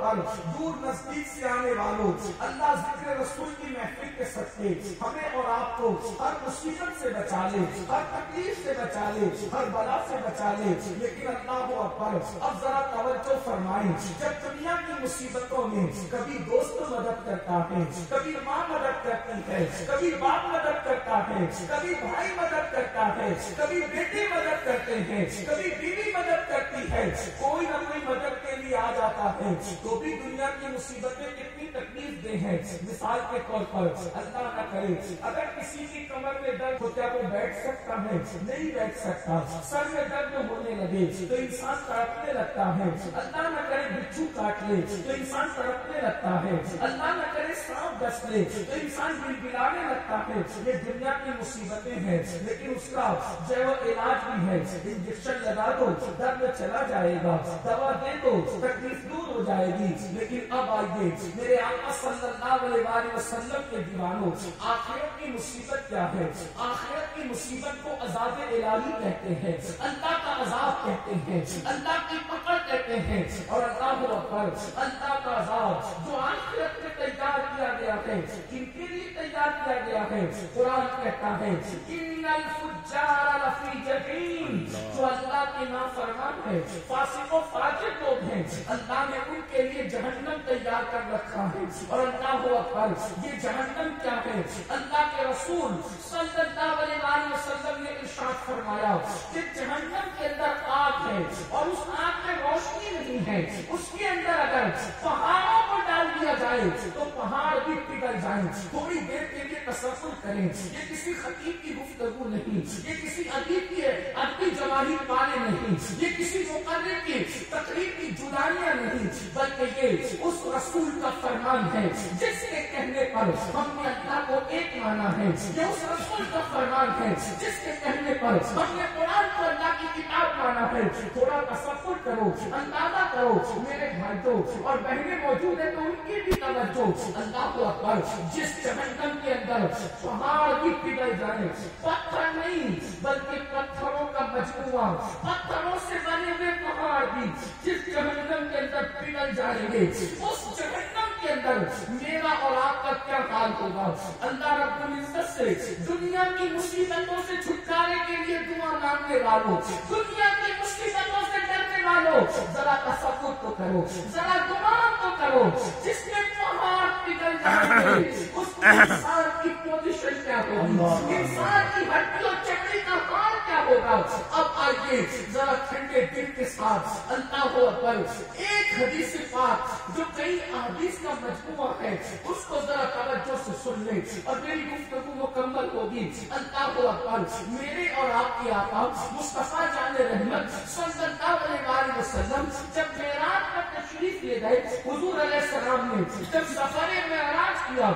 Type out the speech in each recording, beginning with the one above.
اکبر، دور نزدیک سے آنے والوں، اللہ ذکر رسول کی محفل کے صدقے ہمیں اور آپ کو ہر مصیبت سے بچا لے، ہر تکلیف سے بچا لے، ہر بلا سے بچا لے۔ لیکن اللہ اکبر، اب ذرا توجہ فرمائیں، جب دنیا کی مصیبتوں میں کبھی دوست مدد کرتا ہے، کبھی ماں مدد کرتی ہے، کبھی باپ مدد کرتا ہے، کبھی بھائی مدد کرتا ہے، کبھی بیٹے مدد کرتے ہیں، کبھی بیوی مدد کرتی ہے، کوئی نہ کوئی مدد کے لیے آ جاتا ہے، تو بھی دنیا کی مصیبتیں کتنی تکلیف دہ ہیں۔ مثال کے طور پر اللہ نہ کرے اگر کسی کی کمر میں درد ہو، کیا وہ بیٹھ سکتا ہے؟ نہیں بیٹھ سکتا۔ سر میں درد ہونے لگے تو انسان تڑپنے لگتا ہے۔ اللہ نہ کرے بچھو کاٹ لے تو انسان تڑپنے لگتا ہے۔ اللہ نہ کرے سانپ ڈس لے تو انسان بلبلانے لگتا ہے۔ یہ دنیا کی مصیبتیں ہیں، لیکن اس کا جو وہ علاج بھی ہے، انجیکشن لگا دو درد چلا جائے گا، دوا دے دو تکلیف دور ہو جائے گی۔ لیکن اب آئیے میرے آقا صلی اللہ علیہ وسلم کے دیوانوں، آخرت کی مصیبت کیا ہے؟ آخرت کی مصیبت کو عذاب الہی کہتے ہیں، اللہ کا عذاب کہتے ہیں، اللہ کی پکڑ کہتے ہیں۔ اور اللہ اکبر، اللہ کا عذاب جو آخرت میں تیار کیا گیا ہے، کن کے لیے تیار کیا گیا ہے؟ قرآن کہتا ہے ان الفجار لفی جحیم، جو اللہ کے نافرمان ہے، فاسق و فاجر لوگ ہیں، اللہ نے ان کے لیے جہنم تیار کر رکھا ہے۔ اور اللہ اکبر، یہ جہنم کیا ہے؟ اللہ کے رسول صلی اللہ علیہ وسلم نے ارشاد فرمایا کہ جہنم کے اندر آگ ہے اور اس آگ میں روشنی نہیں ہے، اس کے اندر اگر پہاڑوں کو ڈال دیا جائے تو پہاڑ بھی پگھل جائیں۔ تھوڑی دیر کے لیے تصور کریں، یہ کسی خطیب کی گفتگو نہیں، یہ کسی ادیب کی ادبی جواہر پانے نہیں، یہ کسی مقرر کی تقریر کی جدائیاں نہیں، بلکہ یہ اس رسول کا فرمان ہے جس کے کہنے پر ہم نے اللہ کو ایک مانا ہے۔ یہ اس رسول کا فرمان ہے جس کے کہنے پر ہم نے قرآن کو اللہ کی کتاب مانا ہے۔ تھوڑا تصور کرو، اندازہ کرو میرے بھائیوں اور بہنیں موجود ہیں تو ان کی بھی توجہ۔ اللہ اکبر، جس جہنم کے اندر پہاڑ بھی پگھل جائیں، پتھر نہیں بلکہ پتھروں کا مجموعہ، پتھروں سے بنے ہوئے پہاڑ بھی جس جہنم کے اندر پگھل جائیں گے، اس جہنم کے اندر میرا اور آپ کا کیا حال ہوگا؟ اللہ رب العزت سے دنیا کی مصیبتوں سے چھٹکارے کے لیے دعا مانگنے والوں، دنیا کی مصیبتوں سے ڈرنے والوں، ذرا تصور تو کرو، ذرا گمان تو کرو، جس میں پہاڑ پگھل جائیں گے اس انسان کی پوزیشن کیا ہوگی؟ انسان کی ہڈی اور چمڑی کا حال کیا ہوگا؟ اب آئیے ذرا ٹھنڈے دل کے ساتھ اللہ اکبر ایک حدیث پاک جو کئی احادیث کا مجموعہ ہے اس کو ذرا توجہ سے سن لیں اور میری گفتگو مکمل ہوگی۔ اللہ اکبر، میرے اور آپ کے آقا مصطفیٰ جان رحمت صلی اللہ علیہ وسلم جب معراج پر تشریف لے گئے، حضور علیہ السلام نے جب سفر معراج کیا،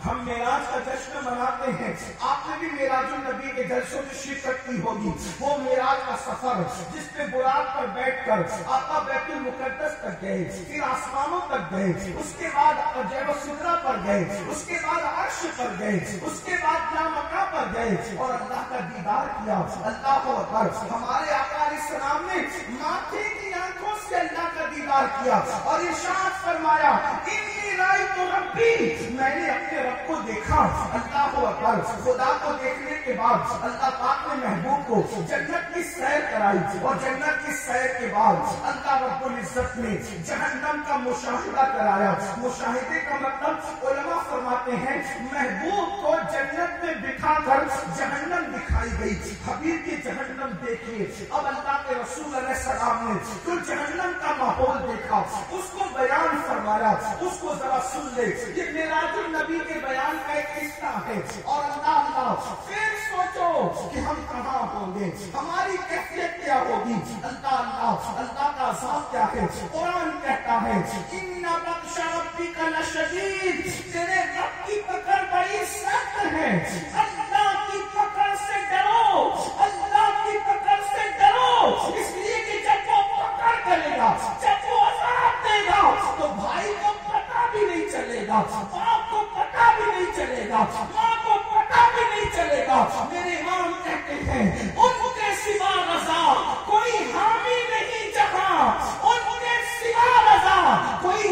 ہم معراج کا جشن مناتے ہیں، آپ نے بھی معراج النبی کے جلسوں میں شرکت کی ہوگی۔ وہ معراج کا سفر جس پہ براق پر بیٹھ کر آقا بیت المقدس تک گئے، پھر آسمانوں تک گئے، اس کے بعد جبل سدرہ پر گئے، اس کے بعد عرش پر گئے، اس کے بعد لامکہ پر گئے اور اللہ کا دیدار کیا۔ اللہ اکبر، ہمارے آقا علیہ السلام نے ماتھے کی آنکھوں سے اللہ کا دیدار کیا اور ارشاد فرمایا انی رأیت ربی، میں نے اپنے رب کو دیکھا۔ اللہ اکبر، خدا کو دیکھنے کے بعد اللہ پاک نے محبوب کو جنت کی سیر کرائی اور جنت کی سیر کے بعد اللہ رب العزت نے جہنم کا مشاہدہ کرایا۔ مشاہدے کا مطلب علماء فرماتے ہیں محبوب کو جنت میں بٹھا کر جہنم دکھائی گئی۔ حبیب کی جہنم دیکھیے، اب اللہ کے رسول علیہ السلام نے جو جہنم کا ماحول دیکھا اس کو بیان فرمایا، اس کو ذرا سن لے۔ یہ معراج النبی کے بیان کا ایک حصہ ہے اور اللہ پھر سوچو کہ ہم کہاں ہوں گے، ہماری کیفیت کیا ہوگی۔ اللہ کا عذاب کیا ہے؟ قرآن کہتا ہے ان بطش ربک لشدید، تیرے رب کی پکڑ بڑی سخت ہے۔ اللہ کی پکڑ سے ڈرو، اللہ کی پکڑ سے ڈرو، اس لیے کہ جب وہ پکڑ کرے گا، جب وہ عذاب دے گا تو بھائی کو پتہ بھی نہیں چلے گا، باپ کو پتہ بھی نہیں چلے گا، ماں کو پتہ بھی نہیں چلے گا۔ میرے امام کہتے ہیں ان کے سوا رضا کوئی حامی نہیں جہاں، ان کے سوا رضا کوئی